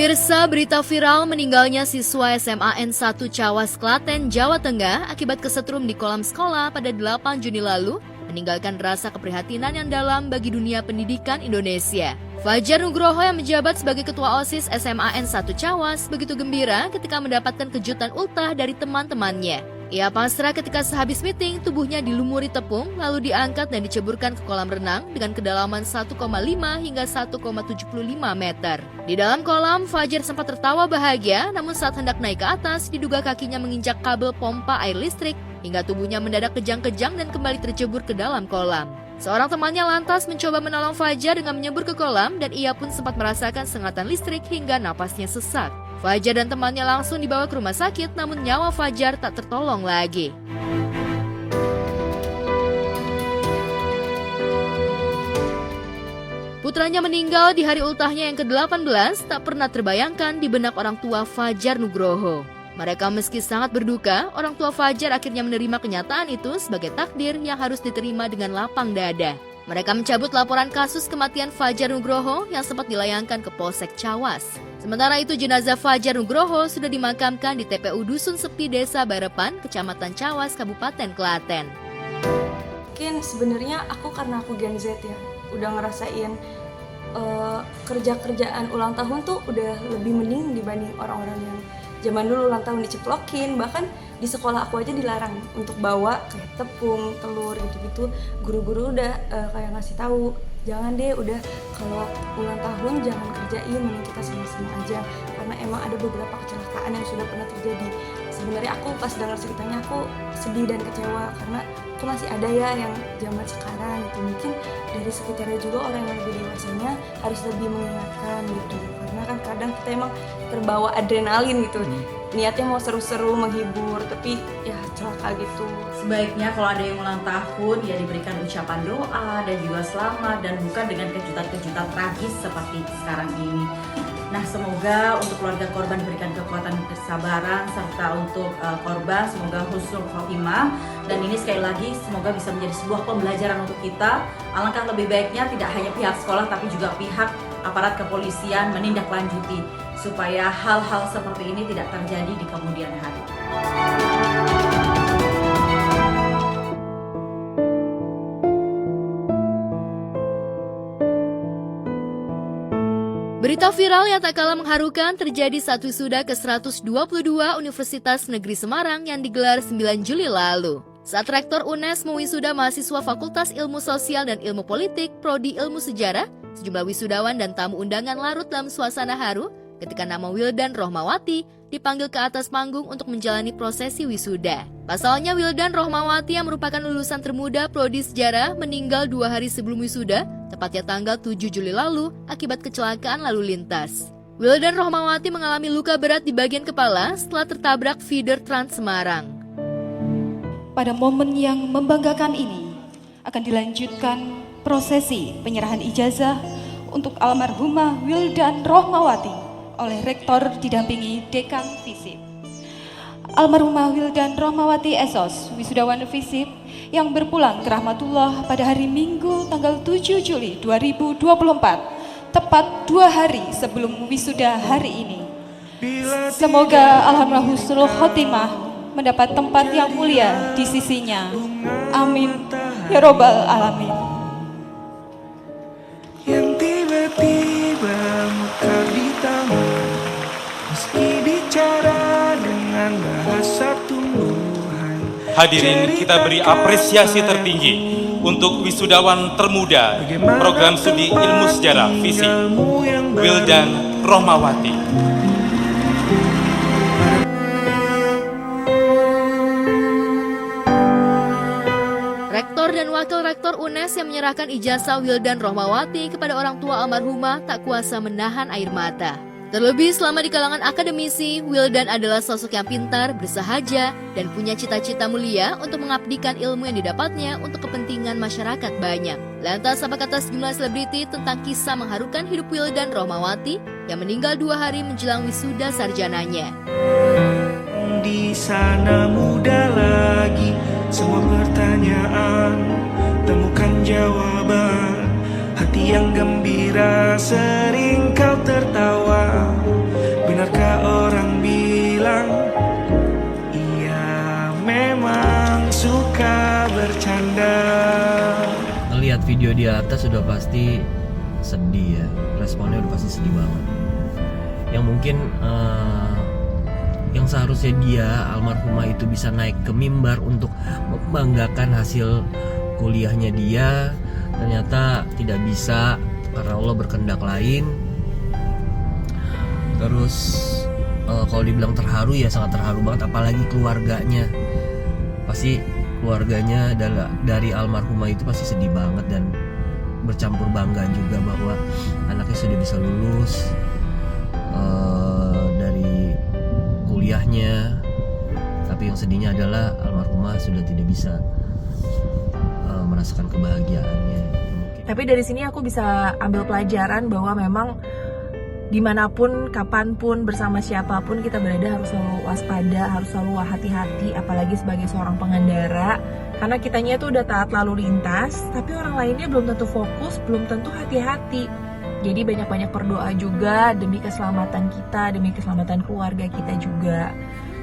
Pemirsa, berita viral meninggalnya siswa SMA N1 Cawas, Klaten, Jawa Tengah akibat kesetrum di kolam sekolah pada 8 Juni lalu meninggalkan rasa keprihatinan yang dalam bagi dunia pendidikan Indonesia. Fajar Nugroho yang menjabat sebagai Ketua OSIS SMA N1 Cawas begitu gembira ketika mendapatkan kejutan ultah dari teman-temannya. Ia pasrah ketika sehabis meeting tubuhnya dilumuri tepung lalu diangkat dan diceburkan ke kolam renang dengan kedalaman 1,5 hingga 1,75 meter. Di dalam kolam, Fajar sempat tertawa bahagia, namun saat hendak naik ke atas diduga kakinya menginjak kabel pompa air listrik hingga tubuhnya mendadak kejang-kejang dan kembali tercebur ke dalam kolam. Seorang temannya lantas mencoba menolong Fajar dengan menyebur ke kolam dan ia pun sempat merasakan sengatan listrik hingga napasnya sesak. Fajar dan temannya langsung dibawa ke rumah sakit, namun nyawa Fajar tak tertolong lagi. Putranya meninggal di hari ultahnya yang ke-18 tak pernah terbayangkan di benak orang tua Fajar Nugroho. Mereka meski sangat berduka, orang tua Fajar akhirnya menerima kenyataan itu sebagai takdir yang harus diterima dengan lapang dada. Mereka mencabut laporan kasus kematian Fajar Nugroho yang sempat dilayangkan ke Polsek Cawas. Sementara itu jenazah Fajar Nugroho sudah dimakamkan di TPU Dusun Sepi Desa Barepan, Kecamatan Cawas, Kabupaten Klaten. Mungkin sebenarnya karena aku Gen Z ya, udah ngerasain kerjaan ulang tahun tuh udah lebih mending dibanding orang-orang yang zaman dulu ulang tahun diceplokin. Bahkan di sekolah aku aja dilarang untuk bawa kayak tepung, telur gitu-gitu. Guru-guru udah kayak ngasih tahu, jangan deh, udah kalau ulang tahun jangan kerjain, mending kita sama-sama aja. Karena emang ada beberapa kecelakaan yang sudah pernah terjadi. Sebenarnya aku pas dengar ceritanya aku sedih dan kecewa karena aku masih ada ya yang zaman sekarang gitu. Mungkin dari sekitarnya juga orang yang lebih dewasanya harus lebih mengingatkan gitu. Karena kan kadang kita emang terbawa adrenalin gitu. Niatnya mau seru-seru, menghibur, tapi ya celaka gitu. Sebaiknya kalau ada yang ulang tahun ya diberikan ucapan doa dan juga selamat dan bukan dengan kejutan-kejutan tragis seperti sekarang ini. Nah, semoga untuk keluarga korban diberikan kekuatan kesabaran serta untuk korban semoga husnul khotimah, dan ini sekali lagi semoga bisa menjadi sebuah pembelajaran untuk kita. Alangkah lebih baiknya tidak hanya pihak sekolah tapi juga pihak aparat kepolisian menindaklanjuti supaya hal-hal seperti ini tidak terjadi di kemudian hari. Berita viral yang tak kalah mengharukan terjadi saat wisuda ke-122 Universitas Negeri Semarang yang digelar 9 Juli lalu. Saat Rektor UNES mewisuda mahasiswa Fakultas Ilmu Sosial dan Ilmu Politik, Prodi Ilmu Sejarah, sejumlah wisudawan dan tamu undangan larut dalam suasana haru ketika nama Wildan Rohmawati dipanggil ke atas panggung untuk menjalani prosesi wisuda. Pasalnya Wildan Rohmawati yang merupakan lulusan termuda Prodi Sejarah meninggal 2 hari sebelum wisuda, tepatnya tanggal 7 Juli lalu akibat kecelakaan lalu lintas. Wildan Rohmawati mengalami luka berat di bagian kepala setelah tertabrak feeder Trans Semarang. Pada momen yang membanggakan ini akan dilanjutkan prosesi penyerahan ijazah untuk almarhumah Wildan Rohmawati oleh Rektor didampingi Dekan FISIP. Almarhumah Wildan Rohmawati SOS, wisudawan FISIP yang berpulang ke rahmatullah pada hari Minggu tanggal 7 Juli 2024, tepat 2 hari sebelum wisuda hari ini. Semoga alhamdulillah husnul khotimah mendapat tempat yang mulia di sisinya. Amin ya robbal alamin. Yang tiba-tiba mekar di taman, meski bicara dengan bahasa tumbuhan. Hadirin, kita beri apresiasi tertinggi untuk wisudawan termuda program studi ilmu sejarah FISIP, Wildan Rohmawati. Rektor dan Wakil Rektor UNES yang menyerahkan ijazah Wildan Rohmawati kepada orang tua almarhumah tak kuasa menahan air mata. Terlebih selama di kalangan akademisi, Wildan adalah sosok yang pintar, bersahaja, dan punya cita-cita mulia untuk mengabdikan ilmu yang didapatnya untuk kepentingan masyarakat banyak. Lantas apa kata sejumlah selebriti tentang kisah mengharukan hidup Wildan Rohmawati yang meninggal 2 hari menjelang wisuda sarjananya? Di sana muda lagi, semua pertanyaan temukan jawaban. Hati yang gembira sering kau tertawa, Jika orang bilang ia memang suka bercanda. Ngelihat video di atas sudah pasti sedih ya, responnya udah pasti sedih banget. Yang mungkin yang seharusnya dia almarhumah itu bisa naik ke mimbar untuk membanggakan hasil kuliahnya dia, ternyata tidak bisa karena Allah berkehendak lain. Terus kalau dibilang terharu ya sangat terharu banget, apalagi keluarganya. Pasti keluarganya dari almarhumah itu pasti sedih banget dan bercampur bangga juga bahwa anaknya sudah bisa lulus dari kuliahnya. Tapi yang sedihnya adalah almarhumah sudah tidak bisa merasakan kebahagiaannya. Tapi dari sini aku bisa ambil pelajaran bahwa memang dimanapun, kapanpun, bersama siapapun kita berada harus selalu waspada, harus selalu hati-hati, apalagi sebagai seorang pengendara. Karena kitanya itu udah taat lalu lintas, tapi orang lainnya belum tentu fokus, belum tentu hati-hati. Jadi banyak-banyak berdoa juga demi keselamatan kita, demi keselamatan keluarga kita juga.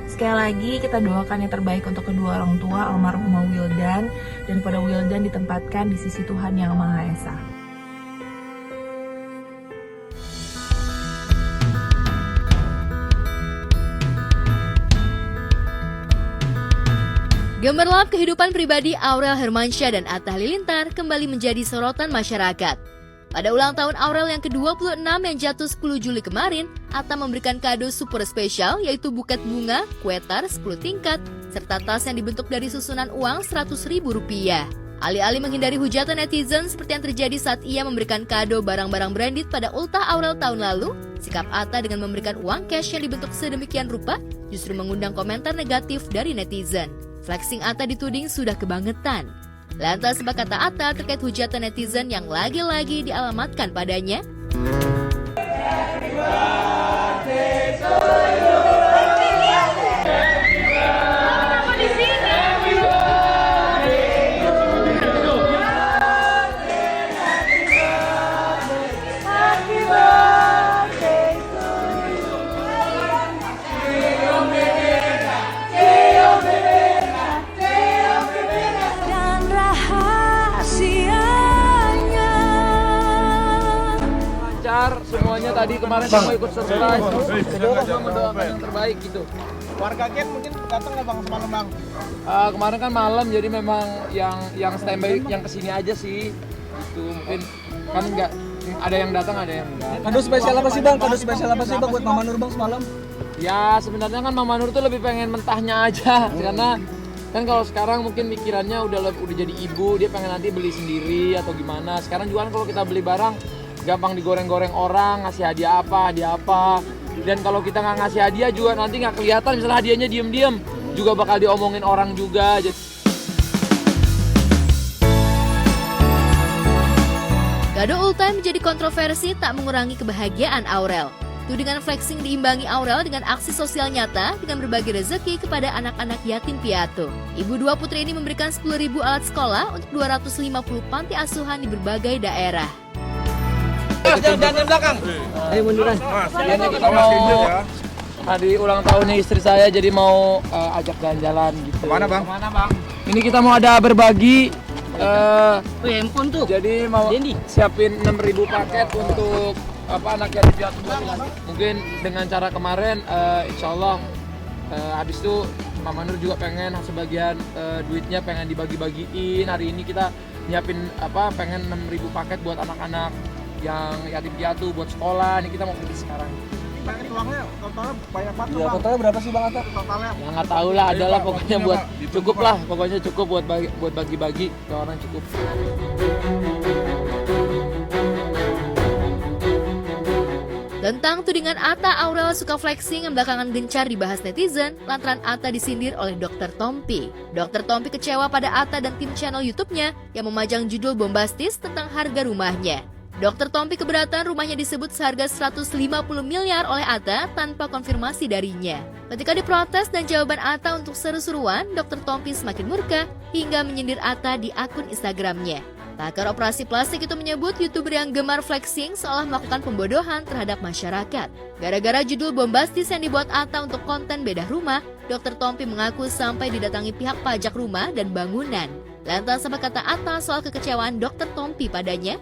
Sekali lagi kita doakan yang terbaik untuk kedua orang tua almarhumah Wildan, dan pada Wildan ditempatkan di sisi Tuhan Yang Maha Esa. Gemerlap kehidupan pribadi Aurel Hermansyah dan Atta Halilintar kembali menjadi sorotan masyarakat. Pada ulang tahun Aurel yang ke-26 yang jatuh 10 Juli kemarin, Atta memberikan kado super spesial yaitu buket bunga, kue tar 10 tingkat, serta tas yang dibentuk dari susunan uang Rp100.000. Alih-alih menghindari hujatan netizen seperti yang terjadi saat ia memberikan kado barang-barang branded pada ultah Aurel tahun lalu, sikap Atta dengan memberikan uang cash yang dibentuk sedemikian rupa justru mengundang komentar negatif dari netizen. Flexing Atta dituding sudah kebangetan. Lantas apa kata Atta terkait hujatan netizen yang lagi-lagi dialamatkan padanya? Semuanya tadi kemarin semua ikut surprise, semua mendoakan yang terbaik gitu. Warga Gen mungkin datang nggak bang semalam bang? Kemarin kan malam jadi memang yang standby yang kesini aja sih. Itu mungkin kan nggak ada yang datang ada yang enggak. Kado spesial apa sih bang? Kado spesial apa sih bang buat Mama Nur bang semalam? Ya sebenarnya kan Mama Nur tuh lebih pengen mentahnya aja karena kan kalau sekarang mungkin mikirannya udah jadi ibu, dia pengen nanti beli sendiri atau gimana. Sekarang juga kan kalau kita beli barang gampang digoreng-goreng orang, ngasih hadiah apa. Dan kalau kita nggak ngasih hadiah juga nanti nggak kelihatan, misalnya hadiahnya diem-diem juga bakal diomongin orang juga. Kado ultah menjadi kontroversi tak mengurangi kebahagiaan Aurel. Tudingan flexing diimbangi Aurel dengan aksi sosial nyata dengan berbagi rezeki kepada anak-anak yatim piatu. Ibu dua putri ini memberikan 10.000 alat sekolah untuk 250 panti asuhan di berbagai daerah. Jangan belakang. Ayo munduran. Jadi kita mau hari ulang tahunnya istri saya, jadi mau ajak jalan-jalan gitu. Kemana bang? Ini kita mau ada berbagi. Handphone tuh. Jadi mau siapin 6.000 paket untuk anak yatim piatu. Mungkin dengan cara kemarin, insya Allah habis itu Mama Nur juga pengen sebagian duitnya pengen dibagi-bagiin. Hari ini kita nyiapin pengen 6.000 paket buat anak-anak yang yatim piatu buat sekolah. Ini kita mau pergi sekarang. Ini uangnya totalnya banyak banget Ya, bang. totalnya berapa sih bang Atta? Totalnya? Ya nggak tahu lah, adalah pokoknya buat cukup lah, pokoknya cukup buat bagi-bagi ke orang cukup. Tentang tudingan Atta Aurel suka flexing yang belakangan gencar dibahas netizen, lantaran Atta disindir oleh Dr. Tompi. Dr. Tompi kecewa pada Atta dan tim channel YouTube-nya yang memajang judul bombastis tentang harga rumahnya. Dr. Tompi keberatan rumahnya disebut seharga 150 miliar oleh Atta tanpa konfirmasi darinya. Ketika diprotes dan jawaban Atta untuk seru-seruan, Dr. Tompi semakin murka hingga menyindir Atta di akun Instagramnya. Pakar operasi plastik itu menyebut YouTuber yang gemar flexing seolah melakukan pembodohan terhadap masyarakat. Gara-gara judul bombastis yang dibuat Atta untuk konten bedah rumah, Dr. Tompi mengaku sampai didatangi pihak pajak rumah dan bangunan. Lantas apa kata Atta soal kekecewaan Dr. Tompi padanya?